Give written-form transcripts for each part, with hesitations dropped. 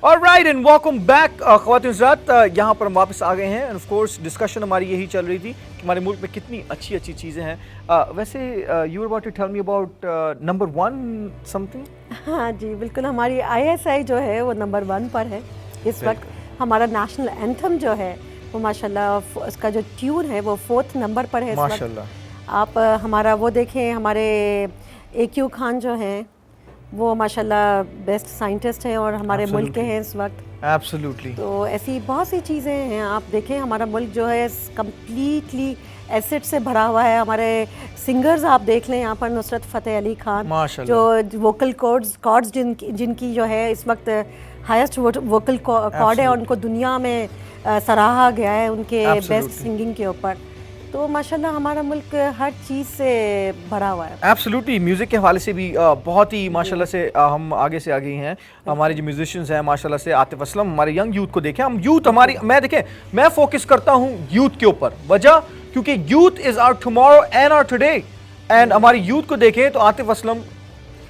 Alright and welcome back ख्वातीन हज़रात, यहाँ पर हम वापस आ गए हैं एंड ऑफ कोर्स डिस्कशन हमारी यही चल रही थी कि हमारे मुल्क में कितनी अच्छी अच्छी चीज़ें हैं। वैसे you were about to tell me about number 1 something. हाँ जी बिल्कुल, हमारी आईएसआई जो है वो नंबर 1 पर है इस वक्त। हमारा नेशनल एंथम जो है वो माशाल्लाह उसका जो ट्यून है वो 4th नंबर पर है इस वक्त। आप हमारा वो देखें, हमारे AQ खान जो हैं वो माशाल्लाह बेस्ट साइंटिस्ट हैं और हमारे मुल्क के हैं इस वक्त। एब्सोल्युटली। तो ऐसी बहुत सी चीज़ें हैं, आप देखें हमारा मुल्क जो है कम्प्लीटली एसेट से भरा हुआ है। हमारे सिंगर्स आप देख लें यहाँ पर, नुसरत फ़तेह अली खान जो वोकल कॉर्ड्स जिनकी जो है इस वक्त हाईएस्ट वोकल कॉर्ड है और उनको दुनिया में सराहा गया है उनके बेस्ट सिंगिंग के ऊपर। तो माशाल्लाह हमारा मुल्क हर चीज़ से भरा हुआ है। एब्सोल्युटली, म्यूज़िक के हवाले से भी बहुत ही माशाल्लाह से हम आगे से आगे हैं। हमारे जो म्यूजिशियंस हैं माशाल्लाह से, आतिफ असलम, हमारे यंग यूथ को देखें। हम यूथ हमारी, मैं फोकस करता हूँ यूथ के ऊपर, वजह क्योंकि youth is our tomorrow and our today. And हमारी यूथ को देखें तो Atif Aslam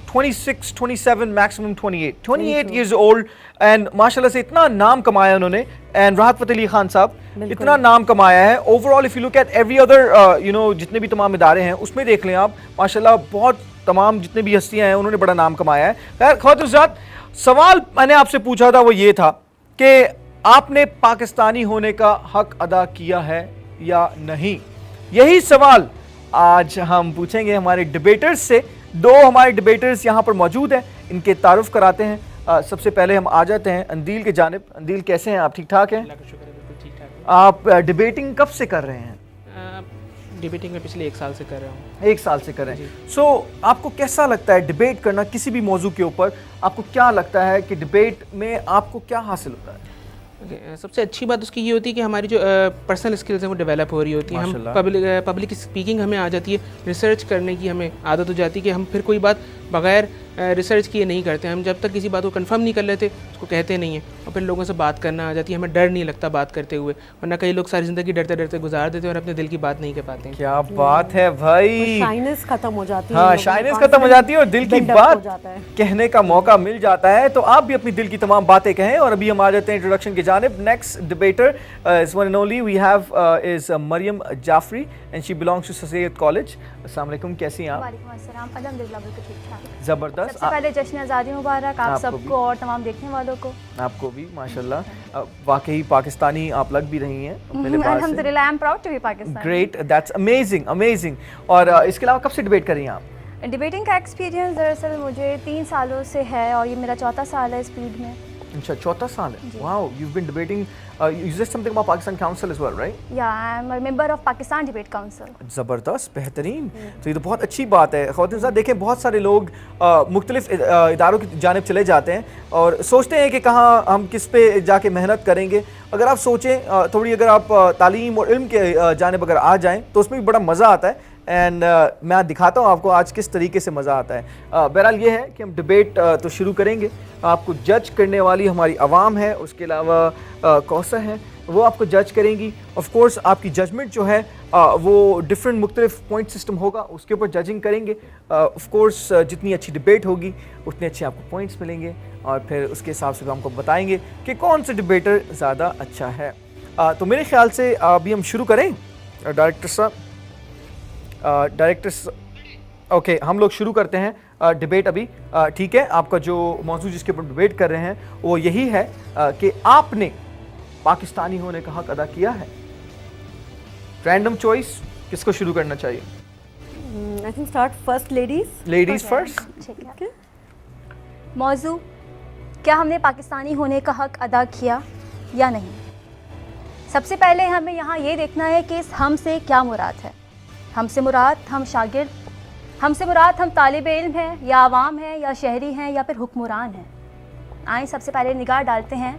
26, 27, maximum 28 years old and माशाल्लाह से इतना नाम कमाया उन्होंने। एंड राहत फ़तेह अली खान साहब इतना नाम कमाया है। Overall if you look at every other जितने भी तमाम इदारे हैं उसमें देख लें आप, माशाल्लाह बहुत तमाम जितने भी हस्तियां हैं उन्होंने बड़ा नाम कमाया है। खैर ख्वातीन हज़रात, सवाल मैंने आपसे पूछा था वो ये था कि आपने पाकिस्तानी होने का हक अदा किया है या नहीं। यही सवाल आज हम पूछेंगे हमारे डिबेटर्स से। 2 हमारे डिबेटर्स यहाँ पर मौजूद हैं, इनके तारुफ कराते हैं। सबसे पहले हम आ जाते हैं अंदील की जानिब। अंदील कैसे हैं आप? ठीक ठाक हैं? अल्लाह का शुक्र है, बिल्कुल ठीक ठाक। आप डिबेटिंग कब से कर रहे हैं? डिबेटिंग में पिछले 1 साल से कर रहा हूँ। 1 साल से कर रहे हैं। सो आपको कैसा लगता है डिबेट करना किसी भी मौजू के ऊपर? आपको क्या लगता है कि डिबेट में आपको क्या हासिल होता है? सबसे अच्छी बात उसकी ये होती है कि हमारी जो पर्सनल स्किल्स हैं वो डेवलप हो रही होती हैं। हम पब्लिक स्पीकिंग हमें आ जाती है, रिसर्च करने की हमें आदत हो जाती है कि हम फिर कोई बात बगैर रिसर्च किए नहीं करते। हम जब तक किसी बात को कंफर्म नहीं कर लेते उसको कहते नहीं हैं और फिर लोगों से बात करना आ जाती है। हमें डर नहीं लगता बात करते हुए, वरना कई लोग सारी ज़िंदगी डरते डरते गुजार देते हैं और अपने दिल की बात नहीं कह पाते हैं। क्या बात है भाई, शाइनेस खत्म हो जाती है। हाँ, शाइनेस खत्म हो जाती है और दिल की बात कहने का मौका मिल जाता है। तो आप भी अपनी दिल की तमाम बातें कहें। और अभी हम आ जाते हैं इंट्रोडक्शन की जानिब। Next debater is one and only we have is Maryam Jafri and she belongs to Syed college. अस्सलाम वालेकुम, कैसी हैं आप? वालेकुम अस्सलाम, अल्हम्दुलिल्लाह बिल्कुल ठीक ठाक। ज़बरदस्त। सबसे पहले जश्न आज़ादी मुबारक आप सबको और तमाम देखने वालों को। आपको भी माशाल्लाह, वाकई पाकिस्तानी आप लग भी रही हैं अल्हम्दुलिल्लाह, I am proud to be Pakistani. Great, that's amazing amazing. और इसके अलावा कब से डिबेट कर रही हैं आप? डिबेटिंग का एक्सपीरियंस दरअसल मुझे 3 सालों से है और ये मेरा 4था साल है इस फील्ड में। अच्छा, 4था साल है। Wow, you've been debating, you said something about Pakistan Council as well, right? Yeah, I am a member of Pakistan Debate Council. ज़बरदस्त, बेहतरीन। तो ये तो बहुत अच्छी बात है। ख़वातीन साहब देखें, बहुत सारे लोग मुख्तलिफ इदारों की जानिब चले जाते हैं और सोचते हैं कि कहाँ हम किस पे जाके मेहनत करेंगे। अगर आप सोचें थोड़ी, अगर आप तालीम और इल्म के जानिब अगर आ जाएँ तो उसमें भी बड़ा मज़ा आता है। एंड मैं दिखाता हूँ आपको आज किस तरीके से मज़ा आता है। बहरहाल ये है कि हम डिबेट तो शुरू करेंगे। आपको जज करने वाली हमारी आवाम है, उसके अलावा कौसर हैं, वो आपको जज करेंगी। ऑफ कोर्स आपकी जजमेंट जो है वो डिफरेंट मुख्तलिफ पॉइंट सिस्टम होगा, उसके ऊपर जजिंग करेंगे। ऑफ कोर्स जितनी अच्छी डिबेट होगी उतने अच्छे आपको पॉइंट्स मिलेंगे और फिर उसके हिसाब से हमको बताएंगे कि कौन सा डिबेटर ज़्यादा अच्छा है। तो मेरे ख्याल से अभी हम शुरू करें। डायरेक्टर साहब, ओके, हम लोग शुरू करते हैं डिबेट अभी। ठीक है, आपका जो मौजूद जिसके ऊपर डिबेट कर रहे हैं वो यही है कि आपने पाकिस्तानी होने का हक अदा किया है। रैंडम चॉइस, किसको शुरू करना चाहिए? I think start first ladies first. ठीक है। मौजू, क्या हमने पाकिस्तानी होने का हक अदा किया या नहीं? सबसे पहले हमें यहाँ ये देखना है कि इस हम से क्या मुराद है। हमसे मुराद हम शागिर्द, हमसे मुराद हम तालिब इल्म हैं या आवाम हैं या शहरी हैं या फिर हुक्मरान हैं। आए सबसे पहले निगाह डालते हैं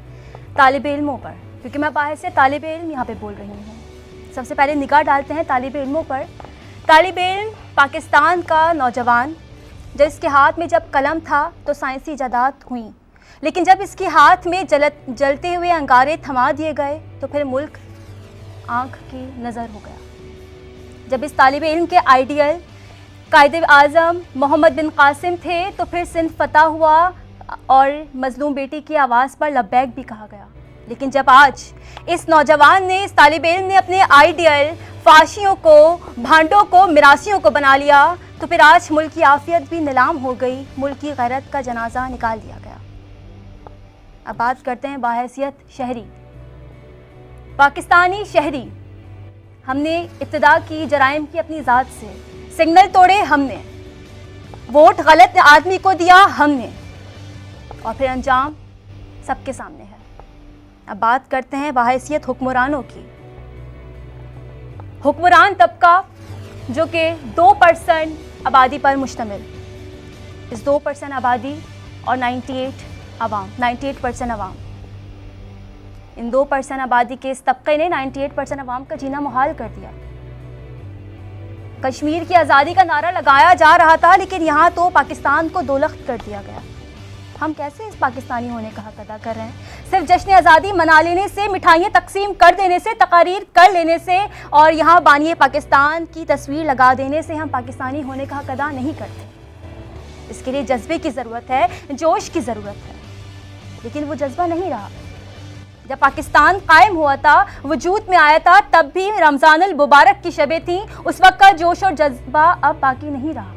तालिब इल्मों पर, क्योंकि मैं बाहर से तालिब इल्म यहाँ पे बोल रही हूँ। सबसे पहले निगाह डालते हैं तालिब इल्मों पर। तालिब इल्म पाकिस्तान का नौजवान, जब इसके हाथ में जब कलम था तो साइंसी इजादात हुई, लेकिन जब इसके हाथ में जलते हुए अंगारे थमा दिए गए तो फिर मुल्क आँख की नज़र हो गया। जब इस तालिब इल्म के आइडियल कायदे आज़म मोहम्मद बिन कासिम थे तो फिर सिंध फतह हुआ, और मजलूम बेटी की आवाज़ पर लब्बैक भी कहा गया। लेकिन जब आज इस नौजवान ने, इस तालिब इल्म ने अपने आइडियल फाशियों को, भांडों को, मिरासियों को बना लिया, तो फिर आज मुल्क की आफियत भी नीलाम हो गई, मुल्क की गैरत का जनाजा निकाल दिया गया। अब बात करते हैं बाहैसियत शहरी, पाकिस्तानी शहरी। हमने इब्तिदा की जराइम की अपनी ज़ात से, सिग्नल तोड़े हमने, वोट गलत आदमी को दिया हमने, और फिर अंजाम सबके सामने है। अब बात करते हैं बाहैसियत हुक्मरानों की। हुक्मरान तबका जो कि 2% आबादी पर मुश्तमिल, इस 2% आबादी और 98% अवाम, इन 2% आबादी के इस तबके ने 98% अवाम का जीना मुहाल कर दिया। कश्मीर की आज़ादी का नारा लगाया जा रहा था, लेकिन यहाँ तो पाकिस्तान को दोलख्त कर दिया गया। हम कैसे इस पाकिस्तानी होने का हक अदा कर रहे हैं? सिर्फ जश्न आज़ादी मना लेने से, मिठाइयाँ तकसीम कर देने से, तकारीर कर लेने से और यहाँ बानिए पाकिस्तान की तस्वीर लगा देने से हम पाकिस्तानी होने का हक अदा नहीं करते। इसके लिए जज्बे की ज़रूरत है, जोश की ज़रूरत है, लेकिन वो जज्बा नहीं रहा। जब पाकिस्तान कायम हुआ था, वजूद में आया था, तब भी रमज़ानुल मुबारक की शबें थीं, उस वक्त का जोश और जज्बा अब बाकी नहीं रहा।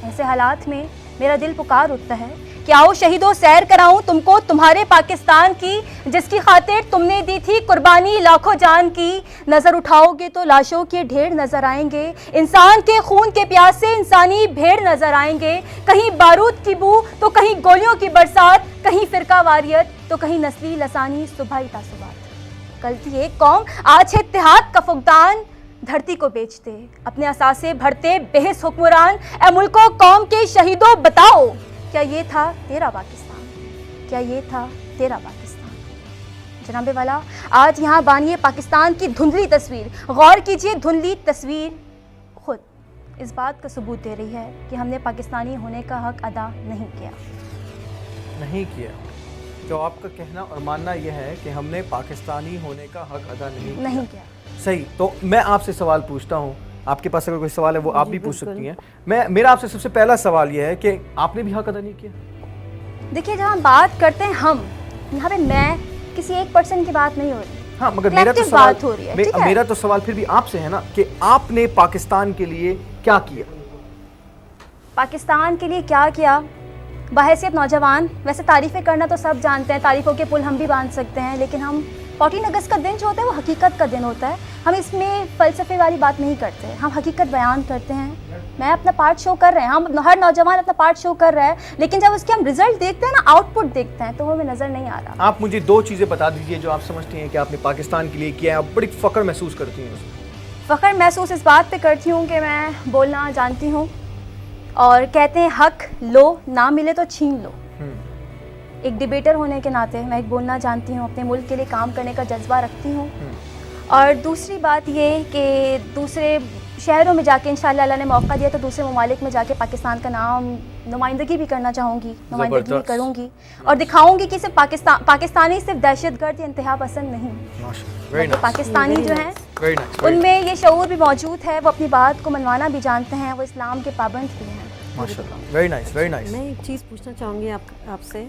ऐसे हालात में मेरा दिल पुकार उठता है कि आओ शहीदों सैर कराऊं तुमको तुम्हारे पाकिस्तान की, जिसकी खातिर तुमने दी थी कुर्बानी लाखों जान की। नज़र उठाओगे तो लाशों के ढेर नज़र आएंगे, इंसान के खून के प्यासे इंसानी भेड़ नज़र आएंगे। कहीं बारूद की बू तो कहीं गोलियों की बरसात, कहीं फिरका वारियत तो कहीं नस्ली लसानी सुबह तासुबात। कल थी एक कौम, आज है इत्तेहाद का फुकदान, धरती को बेचते अपने असासे भरते बेहिस हुक्मरान। ए मुल्को कौम के शहीदों बताओ, क्या ये था तेरा पाकिस्तान? क्या ये था तेरा पाकिस्तान? जनाबे वाला, आज यहाँ बानिए पाकिस्तान की धुंधली तस्वीर, गौर कीजिए, धुंधली तस्वीर खुद इस बात का सबूत दे रही है कि हमने पाकिस्तानी होने का हक अदा नहीं किया। तो आपका कहना और मानना यह है कि हमने पाकिस्तानी होने का हक अदा नहीं किया। सही। तो मैं आपसे सवाल पूछता हूँ, आपके पास अगर कोई सवाल है वो आप भी पूछ सकती हैं। मेरा आपसे सबसे पहला सवाल यह है कि आपने भी हक अदा नहीं किया। देखिए, जहाँ बात करते हैं हम, यहाँ पे मैं किसी 1% की बात नहीं हो रही। हाँ, मगर मेरा तो सवाल बात हो रही है, मेरा तो सवाल फिर भी आपसे है ना कि आपने पाकिस्तान के लिए क्या किया? पाकिस्तान के लिए क्या किया? बहैसियत नौजवान, वैसे तारीफ़ें करना तो सब जानते हैं, तारीफ़ों के पुल हम भी बांध सकते हैं, लेकिन हम 14 अगस्त का दिन जो होता है वो हकीकत का दिन होता है। हम इसमें फ़लसफ़े वाली बात नहीं करते, हम हकीकत बयान करते हैं। मैं अपना पार्ट शो कर रहे हैं, हम हर नौजवान अपना पार्ट शो कर रहा है, लेकिन जब उसके हम रिजल्ट देखते हैं ना, आउटपुट देखते हैं, तो वो हमें नज़र नहीं आ रहा। आप मुझे 2 चीज़ें बता दीजिए जो आप समझती हैं कि आपने पाकिस्तान के लिए किया है, आप बड़ी फ़ख्र महसूस करती हैं उसमें। फ़ख्र महसूस इस बात पे करती हूँ कि मैं बोलना जानती हूँ, और कहते हैं हक लो, ना मिले तो छीन लो। एक डिबेटर होने के नाते मैं एक बोलना जानती हूँ, अपने मुल्क के लिए काम करने का जज्बा रखती हूँ। और दूसरी बात ये कि दूसरे शहरों में जाके, इंशाअल्लाह अल्लाह ने मौका दिया तो दूसरे ममालिक में जाके पाकिस्तान का नाम नुमाइंदगी भी करना चाहूँगी, नुमाइंदगी भी करूँगी और दिखाऊँगी कि सिर्फ पाकिस्तानी सिर्फ दहशतगर्द या इंतहा पसंद नहीं, तो पाकिस्तानी जो हैं उनमें ये शऊर भी मौजूद है, वो अपनी बात को मनवाना भी जानते हैं, वो इस्लाम के पाबंद भी हैं। माशाल्लाह, वेरी नाइस, वेरी नाइस। मैं एक चीज़ पूछना चाहूँगी आपसे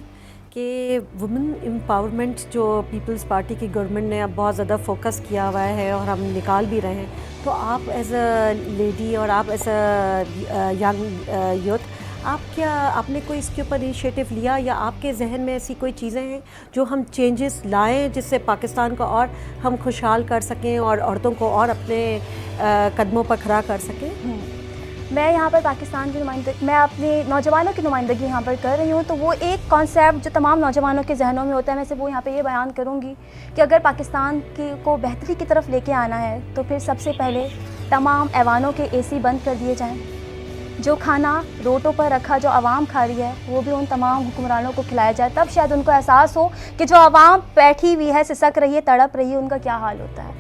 कि वुमेन एम्पावरमेंट जो पीपल्स पार्टी की गवर्नमेंट ने अब बहुत ज़्यादा फोकस किया हुआ है और हम निकाल भी रहे हैं, तो आप एज अ लेडी और आप एज अ यंग यूथ, आपने कोई इसके ऊपर इनिशिएटिव लिया या आपके जहन में ऐसी कोई चीज़ें हैं जो हम चेंजेस लाएं जिससे पाकिस्तान को और हम खुशहाल कर सकें और औरतों को और अपने कदमों पर खड़ा कर सकें? मैं यहाँ पर पाकिस्तान की नुमाइंदगी, मैं अपने नौजवानों की नुमाइंदगी यहाँ पर कर रही हूँ, तो वो एक कॉन्सेप्ट जो तमाम नौजवानों के जहनों में होता है, मैं सिर्फ वो यहाँ पे ये बयान करूँगी कि अगर पाकिस्तान को बेहतरी की तरफ लेके आना है तो फिर सबसे पहले तमाम ऐवानों के AC बंद कर दिए जाएँ। जो खाना रोडों पर रखा जो आवाम खा रही है वो भी उन तमाम हुक्मरानों को खिलाया जाए, तब शायद उनको एहसास हो कि जो आवाम बैठी हुई है, सिसक रही है, तड़प रही है, उनका क्या हाल होता है।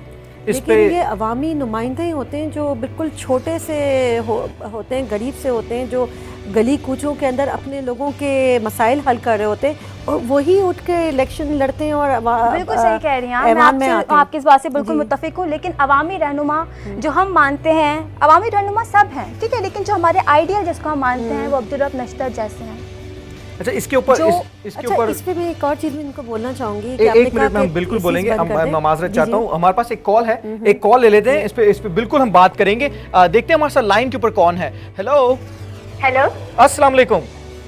लेकिन ये अवामी नुमाइंदे होते हैं जो बिल्कुल छोटे से होते हैं, गरीब से होते हैं, जो गली कूचों के अंदर अपने लोगों के मसाइल हल कर रहे होते हैं और वही उठ के इलेक्शन लड़ते हैं और बिल्कुल सही कह रही हैं मैं आपकी इस बात से बिल्कुल मुत्तफिक हूँ। लेकिन अवामी रहनुमा जो हम मानते हैं, अवामी रहनुमा सब हैं, ठीक है, लेकिन जो हमारे आइडियल जिसको हम मानते हैं वो अब्दुल रब नश्तर जैसे हैं। अच्छा, इसके ऊपर इसके ऊपर इस पे मैं एक और चीज में इनको बोलना चाहूंगी कि एक मिनट में हम बिल्कुल बोलेंगे। मैं माजरत चाहता हूँ, हमारे पास एक कॉल है, एक कॉल ले लेते हैं, इस पे बिल्कुल हम बात करेंगे। देखते हैं हमारे साथ लाइन के ऊपर कौन है। हेलो हेलो, अस्सलाम वालेकुम।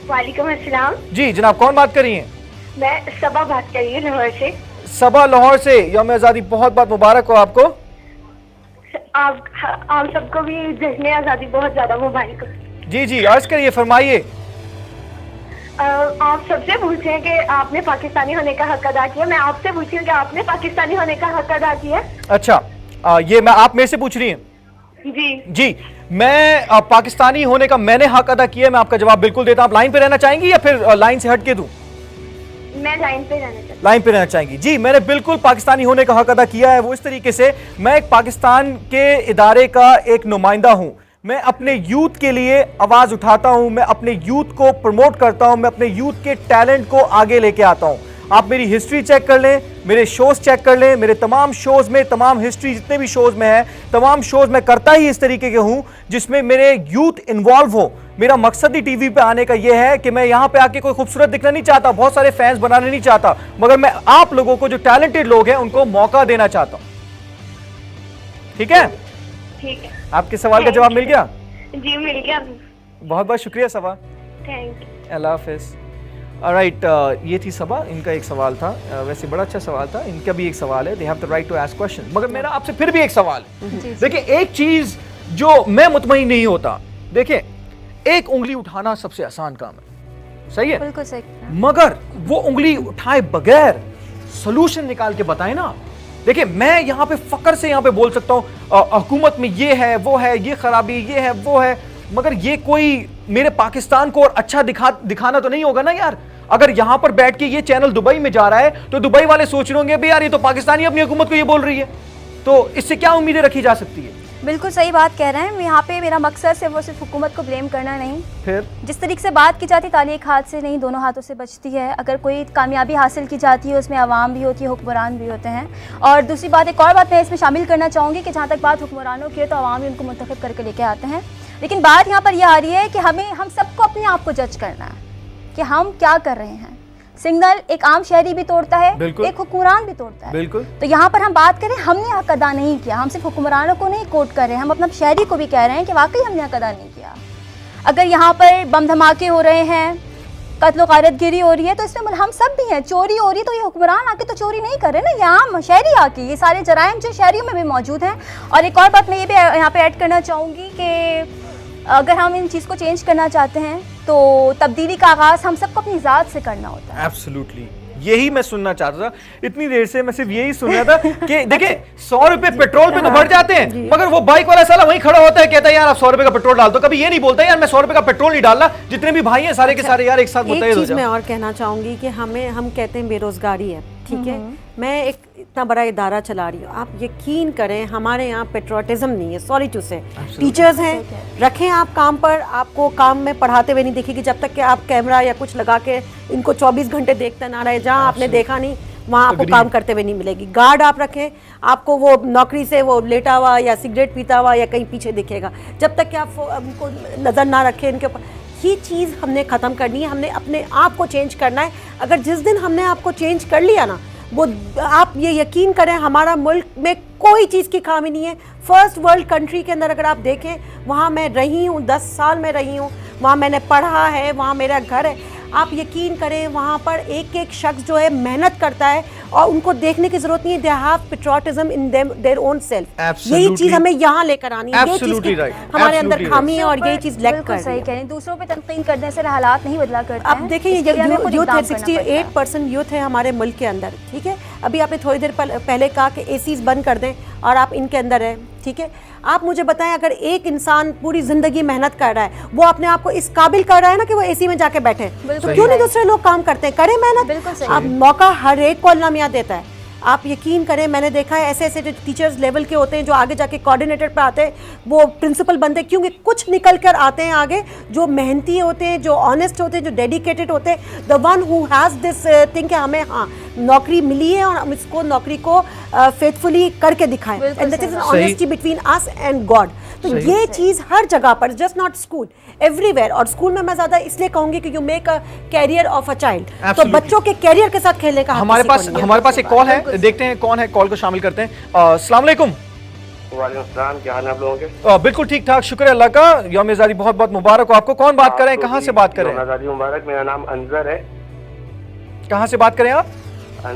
वालेकुम अस्सलाम। जी जनाब, कौन बात कर रही हैं? मैं सबा बात कर रही हूँ लाहौर से। सबा लाहौर से, यौम आज़ादी बहुत बहुत मुबारक हो आपको। आप सबको भी जश्न आज़ादी बहुत ज़्यादा मुबारक हो। जी जी, अर्ज करिए, फरमाइए। आप सबसे पूछें कि आपने पाकिस्तानी होने का हक अदा किया, मैं आपसे पूछी हूँ कि आपने पाकिस्तानी होने का हक अदा किया। अच्छा, ये आप मेरे से पूछ रही हैं? जी, मैं पाकिस्तानी होने का मैंने हक अदा किया, मैं आपका जवाब बिल्कुल देता हूं। आप लाइन पे रहना चाहेंगी या फिर लाइन से हट के दूं? मैं लाइन पे रहना चाहती हूं। लाइन पे रहना चाहेंगी। जी, मैंने बिल्कुल पाकिस्तानी होने का हक अदा किया है। वो इस तरीके से, मैं एक पाकिस्तान के इदारे का एक नुमाइंदा हूं। मैं अपने यूथ के लिए आवाज उठाता हूं, मैं अपने यूथ को प्रमोट करता हूं, मैं अपने यूथ के टैलेंट को आगे लेके आता हूं। आप मेरी हिस्ट्री चेक कर लें, मेरे शोज चेक कर लें, मेरे तमाम शोज में, तमाम हिस्ट्री जितने भी शोज में है, तमाम शोज में करता ही इस तरीके के हूं जिसमें मेरे यूथ इन्वॉल्व हो। मेरा मकसद ही टीवी पे आने का यह है कि मैं यहां पे आके कोई खूबसूरत दिखना नहीं चाहता, बहुत सारे फैंस बनाने नहीं चाहता, मगर मैं आप लोगों को, जो टैलेंटेड लोग हैं, उनको मौका देना चाहता हूं। ठीक है? ठीक है। आपके सवाल का जवाब मिल गया? जी मिल गया। बहुत बहुत शुक्रिया सबा, थैंक यू। अल्लाह हाफिज। ऑलराइट, ये थी सबा, इनका एक सवाल था। वैसे बड़ा अच्छा सवाल था। इनका भी एक सवाल है, they have the right to ask question. मगर मेरा आपसे फिर भी एक सवाल है। देखिए, एक चीज जो मैं मुतमईन नहीं होता, देखिए, एक उंगली उठाना सबसे आसान काम है, सही है? बिल्कुल सही। मगर वो उंगली उठाए बगैर सोल्यूशन निकाल के बताए ना। देखिए, मैं यहाँ पे फकर से यहाँ पे बोल सकता हूँ हुकूमत में ये है, वो है, ये खराबी, ये है, वो है, मगर ये कोई मेरे पाकिस्तान को और अच्छा दिखाना तो नहीं होगा ना यार। अगर यहाँ पर बैठ के ये चैनल दुबई में जा रहा है तो दुबई वाले सोच रहे होंगे भी यार ये तो पाकिस्तानी अपनी हुकूमत को ये बोल रही है, तो इससे क्या उम्मीदें रखी जा सकती है? बिल्कुल सही बात कह रहे हैं। यहाँ पे मेरा मकसद सिर्फ हुकूमत को ब्लेम करना नहीं, फिर जिस तरीके से बात की जाती, ताली एक हाथ से नहीं, दोनों हाथों से बचती है। अगर कोई कामयाबी हासिल की जाती है, उसमें आवाम भी होती है, हुक्मरान भी होते हैं। और दूसरी बात, एक और बात मैं इसमें शामिल करना चाहूँगी कि जहाँ तक बात हुक्मरानों की है, तो आवाम ही उनको मुंतखब करके लेके आते हैं। लेकिन बात यहाँ पर यह आ रही है कि हम सबको अपने आप को जज करना है कि हम क्या कर रहे हैं। सिग्नल एक आम शहरी भी तोड़ता है, एक हुक्मरान भी तोड़ता है। बिल्कुल। तो यहाँ पर हम बात करें, हमने हक अदा नहीं किया। हम सिर्फ हुक्मरानों को नहीं कोट कर रहे हैं, हम अपना शहरी को भी कह रहे हैं कि वाकई हमने हक अदा नहीं किया। अगर यहाँ पर बम धमाके हो रहे हैं, कत्ल गारतगिरी हो रही है, तो इसमें हम सब भी हैं। चोरी हो रही है तो ये हुक्मरान आके तो चोरी नहीं कर रहे ना, ये आम शहरी आके, ये सारे जराइम जो शहरियों में भी मौजूद हैं। और एक और बात मैं ये भी यहाँ पे ऐड करना चाहूँगी कि अगर हम इन चीज़ को चेंज करना चाहते हैं तो तब्दीली का आगाज़ हम सबको अपनी ज़ात से करना होता है। एब्सोल्युटली, यही मैं सुनना चाहता था। इतनी देर से मैं सिर्फ यही सुन रहा था कि देखिए, 100 रुपए पेट्रोल पे तो भर जाते हैं, मगर वो बाइक वाला साला वहीं खड़ा होता है, कहता है यार आप 100 रुपए का पेट्रोल डाल दो। कभी ये नहीं बोलता यार मैं 100 रुपए का पेट्रोल नहीं डालना। जितने भी भाई हैं सारे के सारे यार एक साथ मुतहद हो एक चीज मैं जाओ। और कहना चाहूंगी कि हम कहते हैं बेरोजगारी है, ठीक है। मैं एक इतना बड़ा इदारा चला रही हूँ, आप यकीन करें हमारे यहाँ पेट्रोटिज्म नहीं है, सॉरी टू से। टीचर्स हैं, रखें आप काम पर, आपको काम में पढ़ाते हुए नहीं दिखेगी जब तक कि आप कैमरा या कुछ लगा के इनको 24 घंटे देखते ना रहे। जहाँ आपने देखा नहीं वहाँ आपको काम करते हुए नहीं मिलेगी। गार्ड आप रखें, आपको वो नौकरी से वो लेटा हुआ या सिगरेट पीता हुआ या कहीं पीछे दिखेगा। जब तक कि आप उनको नज़र ना रखें इनके ऊपर, ये चीज़ हमने ख़त्म करनी है। हमने अपने आप को चेंज करना है। अगर जिस दिन हमने आपको चेंज कर लिया ना, वो आप ये यकीन करें हमारा मुल्क में कोई चीज़ की खामी नहीं है। फर्स्ट वर्ल्ड कंट्री के अंदर अगर आप देखें, वहाँ मैं रही हूँ, 10 साल में रही हूँ, वहाँ मैंने पढ़ा है, वहाँ मेरा घर है। आप यकीन करें वहाँ पर एक एक शख्स जो है मेहनत करता है और उनको देखने की जरूरत नहीं है। They have patriotism in their own self. यही चीज़ हमें यहाँ लेकर आनी है। ये चीज़ हमारे अंदर खामी है और यही चीज़ लैक कर सही कह रहे हैं। दूसरों पे तनकीद करने से हालात नहीं बदला करते अब देखिए, यूथ है, 68% यूथ है हमारे मुल्क के अंदर, ठीक है। अभी आपने थोड़ी देर पहले कहा कि एसीज बंद कर दें और आप इनके अंदर हैं, ठीक है। आप मुझे बताएं, अगर एक इंसान पूरी जिंदगी मेहनत कर रहा है, वो अपने आप को इस काबिल कर रहा है ना कि वो एसी में जाके बैठे, तो क्यों नहीं दूसरे लोग काम करते हैं? करें मेहनत। आप मौका हर एक को अल्लाह मियां देता है। आप यकीन करें, मैंने देखा है ऐसे ऐसे जो टीचर्स लेवल के होते हैं जो आगे जाके कोऑर्डिनेटर पे आते हैं, वो प्रिंसिपल बनते हैं, क्योंकि कुछ निकल कर आते हैं आगे जो मेहनती होते हैं, जो ऑनेस्ट होते हैं, जो डेडिकेटेड होते हैं। The one who has this thing कि हमें हाँ नौकरी मिली है और हम इसको नौकरी को फेथफुली करके दिखाएं, and that is an honesty between us and God. तो ये चीज हर जगह पर, जस्ट नॉट स्कूल, एवरीवेयर। और स्कूल में मैं ज्यादा इसलिए कहूंगी कि you make a carrier of a child, तो बच्चों के कैरियर के साथ खेलने का हमारे पास एक कॉल है, देखते हैं कौन है, कॉल को शामिल करते हैं। अस्सलाम वालेकुम। वालेकुम सलाम, क्या हाल है आप लोगों के? बिल्कुल ठीक ठाक, शुक्र अल्लाह का। यौम आज़ादी बहुत बहुत मुबारक हो आपको। कौन बात कर रहे हैं, कहाँ से बात कर रहे हैं? आज़ादी मुबारक। मेरा नाम अनवर है। कहाँ से बात कर रहे हैं आप?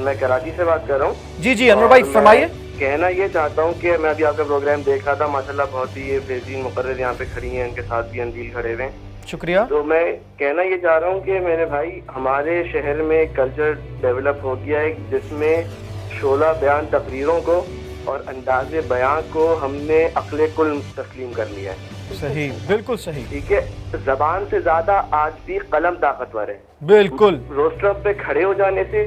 मैं कराची से बात कर रहा हूँ। जी जी अनवर भाई फरमाइए। कहना ये चाहता हूँ कि मैं अभी आपका प्रोग्राम देख रहा था, माशाल्लाह बहुत ही बेहतरीन मुकर्रर यहाँ पे खड़ी हैं, उनके साथ भी अंदील खड़े हुए हैं। शुक्रिया। तो मैं कहना ये चाह रहा हूँ कि मेरे भाई, हमारे शहर में एक कल्चर डेवलप हो गया है जिसमें शोला बयान तकरीरों को और अंदाज़े बयां को हमने अक्ले कुल तस्लीम कर लिया है। सही, बिल्कुल सही। ठीक है, जबान से ज्यादा आज भी कलम ताकतवर है। बिल्कुल। रोस्टर पे खड़े हो जाने से,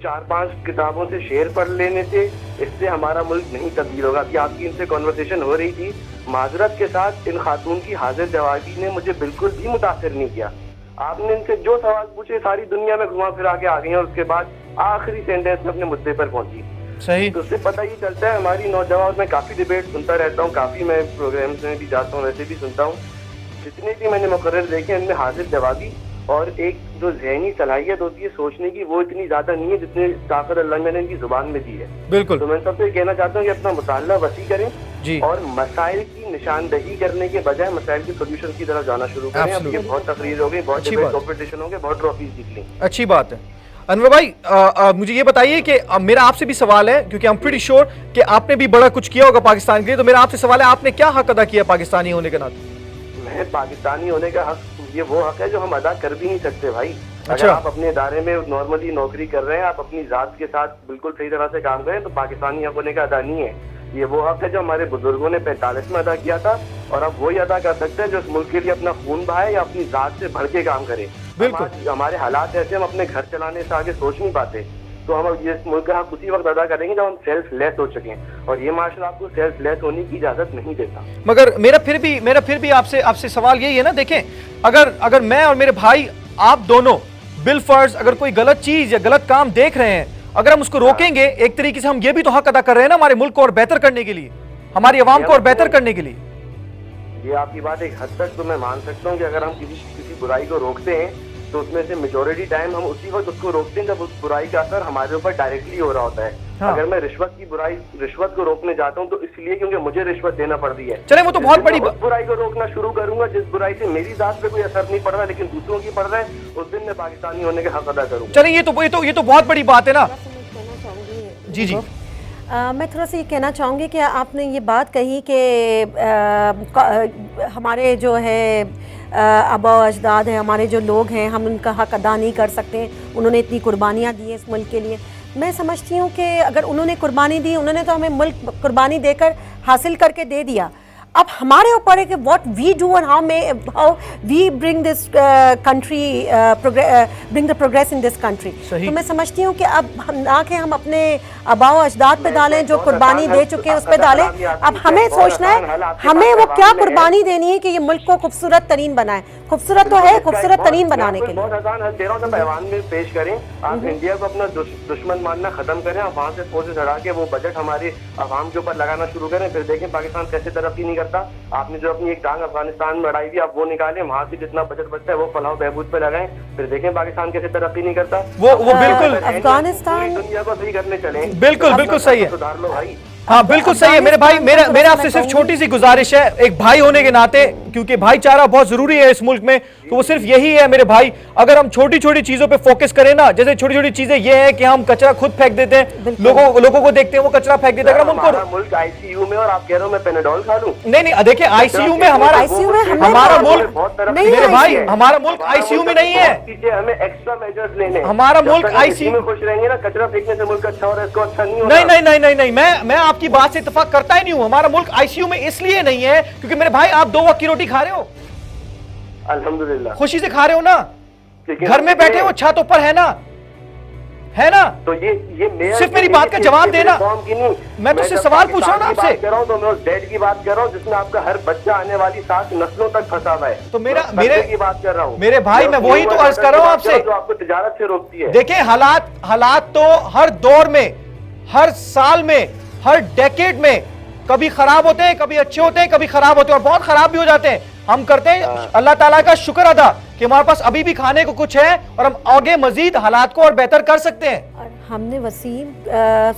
4-5 किताबों से शेर पढ़ लेने से, इससे हमारा मुल्क नहीं तब्दील होगा। अभी आपकी इनसे कॉन्वर्सेशन हो रही थी, माजरत के साथ इन खातून की हाजिर जवाबी ने मुझे बिल्कुल भी मुतासिर नहीं किया। आपने इनसे जो सवाल पूछे सारी दुनिया में घुमा फिरा के आ गई हैं, और उसके बाद आखिरी सेंटेंस में अपने मुद्दे पर पहुंची। सही। तो उससे पता ये चलता है हमारी नौजवान, मैं काफी डिबेट सुनता रहता हूँ, काफी मैं प्रोग्राम्स में भी जाता हूँ, वैसे भी सुनता हूँ, जितने भी मैंने मुकर्रर देखे इनमें हाजिर जवाबी और एक जो ज़हनी सलाहियत होती है सोचने की, वो इतनी ज्यादा नहीं है जितनी ताकत अल्लाह ने इनकी जुबान में दी है। बिल्कुल। तो मैं सबसे कहना चाहता हूँ कि अपना मुताला वसी करें जी, और मसाइल की निशानदही करने के बजाय मसाइल के सोल्यूशन की तरफ जाना शुरू करें। अब ये बहुत तकरीर हो गई, बहुत डिबेट कॉम्पिटिशन हो गए, बहुत ट्रॉफीज जीत ली। अच्छी बात है। अनवर भाई मुझे ये बताइए कि मेरा आपसे भी सवाल है, क्योंकि आई एम प्रीटी श्योर कि आपने भी बड़ा कुछ किया होगा पाकिस्तान के लिए, तो मेरा आपसे सवाल है, आपने क्या हक अदा किया पाकिस्तानी होने के नाते? मैं पाकिस्तानी होने का हक, ये वो हक है जो हम अदा कर भी नहीं सकते भाई। अच्छा। अगर आप अपने इदारे में नॉर्मली नौकरी कर रहे हैं, आप अपनी जात के साथ बिल्कुल सही तरह से काम करें, तो पाकिस्तानी हक होने का अदा नहीं है। ये वो हक है जो हमारे बुजुर्गों ने 45 में अदा किया था, और अब वही अदा कर सकते हैं जो इस मुल्क के लिए अपना खून बहाए या अपनी जात से बढ़ के काम करे। बिल्कुल। हमारे हालात ऐसे, हम अपने घर चलाने से आगे सोच नहीं पाते, तो हम ये मुल्क का हक उसी वक्त अदा करेंगे जब हम सेल्फ लेस हो सकें, और ये माशरा आपको सेल्फ लेस होने की इजाजत नहीं देता। मगर मेरा फिर भी आपसे सवाल यही है ना, देखें, अगर मैं और मेरे भाई, आप दोनों बिलफर्ज अगर कोई गलत चीज या गलत काम देख रहे हैं, अगर हम उसको रोकेंगे, एक तरीके से हम ये भी तो हक अदा कर रहे हैं ना हमारे मुल्क को और बेहतर करने के लिए, हमारी आवाम को और बेहतर करने के लिए। ये आपकी बात एक हद तक तो मैं मान सकता हूँ कि अगर हम किसी बुराई को रोकते हैं, तो उसमें से मेजोरिटी टाइम हम उसी वक्त उसको रोकते हैं जब उस बुराई का असर हमारे ऊपर डायरेक्टली हो रहा होता है। हाँ। अगर मैं रिश्वत को रोकने जाता हूँ तो इसलिए क्योंकि मुझे रिश्वत देना पड़ती है। चले, वो तो बहुत बड़ी बुराई को रोकना शुरू करूंगा जिस बुराई से मेरी जात पे कोई असर नहीं पड़ रहा लेकिन दूसरों की पड़ रहा है, उस दिन मैं पाकिस्तानी होने के हक अदा करूंगा। चले, ये तो बहुत बड़ी बात है ना। जी जी। मैं थोड़ा सा ये कहना चाहूँगी कि आपने ये बात कही कि हमारे जो है आबा अजदाद हैं, हमारे जो लोग हैं, हम उनका हक अदा नहीं कर सकते, उन्होंने इतनी कुर्बानियाँ दी हैं इस मुल्क के लिए। मैं समझती हूँ कि अगर उन्होंने कुर्बानी दी, उन्होंने तो हमें मुल्क कुर्बानी देकर हासिल करके दे दिया। अब हमारे ऊपर है कि what we do and how we bring this country, bring the progress in this country. तो मैं समझती हूँ कि अब हम अपने आबाओ अजदाद पे डालें, जो कुर्बानी दे चुके हैं उस पे डालें। अब हमें सोचना है हमें वो क्या कुर्बानी देनी है कि ये मुल्क को खूबसूरत तरीन बनाए। खूबसूरत तो है, खूबसूरत तरीन बनाने के लिए बहुत आसान हल दे रहा हूँ, पैवान में पेश करें। आप इंडिया को अपना दुश्मन मानना खत्म करें, आप वहाँ से फोर्सेस हटा के वो बजट हमारे आवाम के ऊपर लगाना शुरू करें, फिर देखें पाकिस्तान कैसे तरक्की नहीं करता। आपने जो अपनी एक टांग अफगानिस्तान में अड़ाई थी, आप वो निकालें, वहाँ से जितना बजट बचता है वो फलाह बहबूद पे लगाएं, फिर देखें पाकिस्तान कैसे तरक्की नहीं करता। वो बिल्कुल अफगानिस्तान दुनिया को सही करने चले। बिल्कुल सही है, सुधार लो भाई। हाँ बिल्कुल सही है मेरे भाई। मेरा आपसे सिर्फ छोटी सी गुजारिश है, एक भाई होने के नाते, क्योंकि भाईचारा बहुत जरूरी है इस मुल्क में, तो वो सिर्फ यही है मेरे भाई, अगर हम छोटी छोटी चीजों पे फोकस करें ना, जैसे छोटी छोटी चीजें ये है कि हम कचरा खुद फेंक देते हैं, लोगों को देखते हैं वो कचरा फेंक देते हैं। अगर हम उनको मुल्क आईसीयू में और आप कह रहे हो मैं पेनाडोल खा लूं? नहीं, देखिए आईसीयू में हमारा मुल्क, मेरे भाई हमारा मुल्क आईसीयू में नहीं है, हमें एक्स्ट्रा मेजर्स लेने। हमारा मुल्क आईसीयू में खुश रहेंगे ना, कचरा फेंकने से मुल्क अच्छा हो रहा है, इसको अच्छा नहीं हो रहा। नहीं, मैं आपकी बात से इत्तेफाक करता ही नहीं हूं। हमारा मुल्क आईसीयू में इसलिए नहीं है क्योंकि मेरे भाई आप 2 वक्त की रोटी खा रहे हो, अल्हम्दुलिल्लाह खुशी से खा रहे हो ना, घर में बैठे हो, छत ऊपर है ना। तो ये सिर्फ मेरी बात का जवाब देना। मैं तो सिर्फ सवाल पूछ रहा हूं ना आपसे, तो मैं उस डेट की बात कर रहा हूं जिसमें आपका हर बच्चा आने वाली 7 नस्लों तक फंसा हुआ है। तो मेरे की बात कर रहा हूं मेरे भाई, मैं वही तो अर्ज कर रहा हूं आपसे, जो आपको तिजारत से रोकती है। देखें हालात तो हर दौर में, हर साल में, हर डेकेड में कभी खराब होते हैं, कभी अच्छे होते हैं, कभी खराब होते हैं और बहुत खराब भी हो जाते हैं। हम करते हैं अल्लाह ताला का शुक्र अदा कि हमारे पास अभी भी खाने को कुछ है और हम आगे मजीद हालात को और बेहतर कर सकते हैं। और हमने वसीम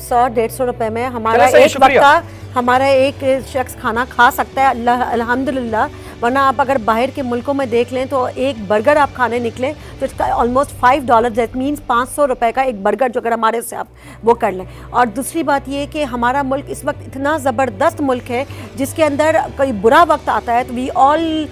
100-150 रुपए में हमारा चलो सही, एक वक्त शुक्रिया। का हमारा एक शख्स खाना खा सकता है, अल्लाह अल्हम्दुलिल्लाह। वरना आप अगर बाहर के मुल्कों में देख लें तो एक बर्गर आप खाने निकले तो इसका ऑलमोस्ट $5, दैट मीन्स 500 रुपए का एक बर्गर, जो अगर हमारे से आप वो कर लें। और दूसरी बात ये कि हमारा मुल्क इस वक्त इतना ज़बरदस्त मुल्क है जिसके अंदर कोई बुरा वक्त आता है तो वी ऑल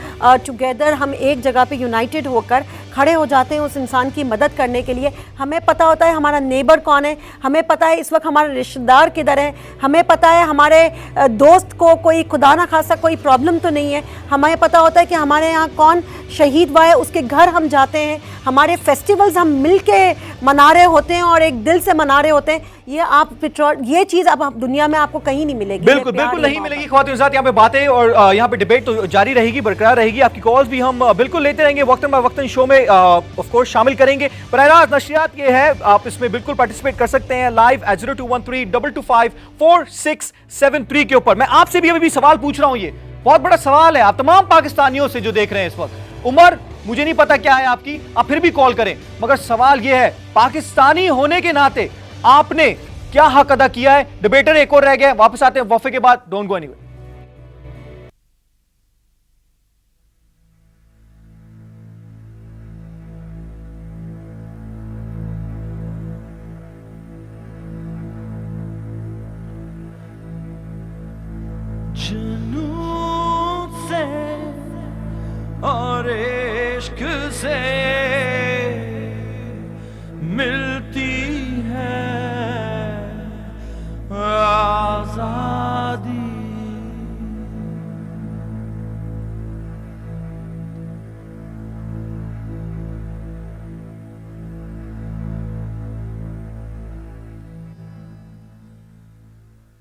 टुगेदर, हम एक जगह पे यूनाइटेड होकर खड़े हो जाते हैं उस इंसान की मदद करने के लिए। हमें पता होता है हमारा नेबर कौन है, हमें पता है इस वक्त हमारे रिश्तेदार किधर है, हमें पता है हमारे दोस्त को कोई खुदा ना खासा कोई प्रॉब्लम तो नहीं है, हमें पता होता है कि हमारे यहाँ कौन शहीद हुआ है, उसके घर हम जाते हैं, हमारे फेस्टिवल्स हम मिल के मना रहे होते हैं और एक दिल से मना रहे होते हैं। ये आप पेट्रोल, ये चीज़ अब दुनिया में आपको कहीं नहीं मिलेगी। बिल्कुल बिल्कुल नहीं मिलेगी। ख्वातीन साथ यहाँ पे बातें और यहाँ पे डिबेट तो जारी रहेगी, बरकरार रहेगी। आपकी कॉल्स भी हम बिल्कुल लेते रहेंगे, वक्तन बा वक्तन शो में ऑफ कोर्स शामिल करेंगे। बराह रास्त नशरियात ये है, आप इसमें बिल्कुल पार्टिसिपेट कर सकते हैं लाइव at 0213-225-4673 के ऊपर। मैं आपसे भी अभी सवाल पूछ रहा हूँ, ये बहुत बड़ा सवाल है आप तमाम पाकिस्तानियों से जो देख रहे हैं इस वक्त। उम्र मुझे नहीं पता क्या है आपकी, आप फिर भी कॉल करें, मगर सवाल ये है पाकिस्तानी होने के नाते आपने क्या हक अदा किया है। डिबेटर एक और रह गया, वापस आते हैं वफ़े के बाद। Don't go anywhere. जुनून से और इश्क से मिलती है आजादी।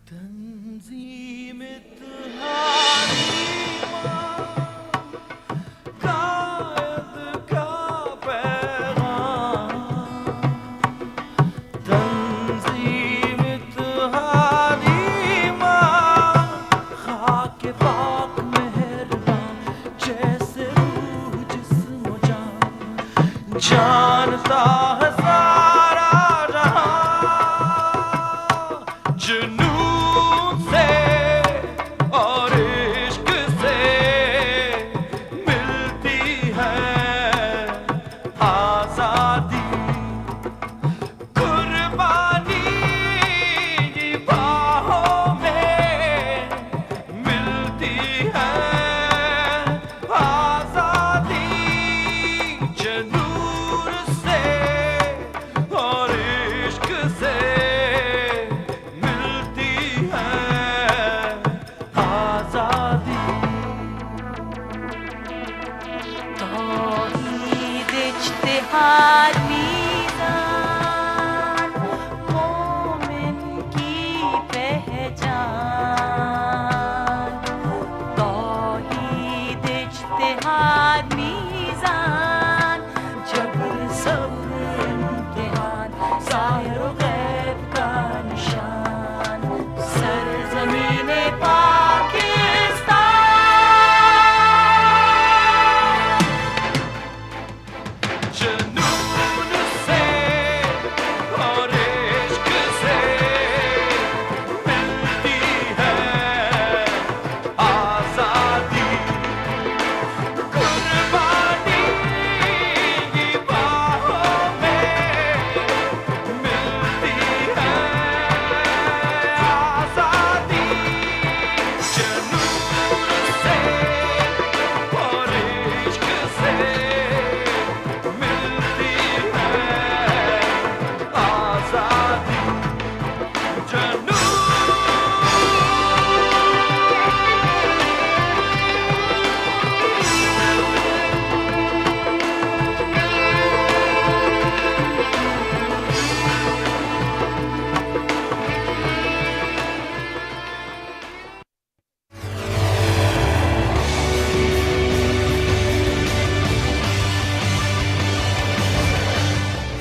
तंजीम इत्तेहादी कायद का पैगाम, तंजीम इत्तेहादी खाके पाक मेहरबान, जैसे रूह जिस्म जान, जानता है सारा जहां। जुनून से और इश्क से मिलती है आजादी। कुर्बानी की बाहों में मिलती है आजादी। जुनून से और इश्क से मिलती है आजादी। तौहीद इज्तिहाद मीज़ान, मोमिन की पहचान। तौहीद इज्तिहाद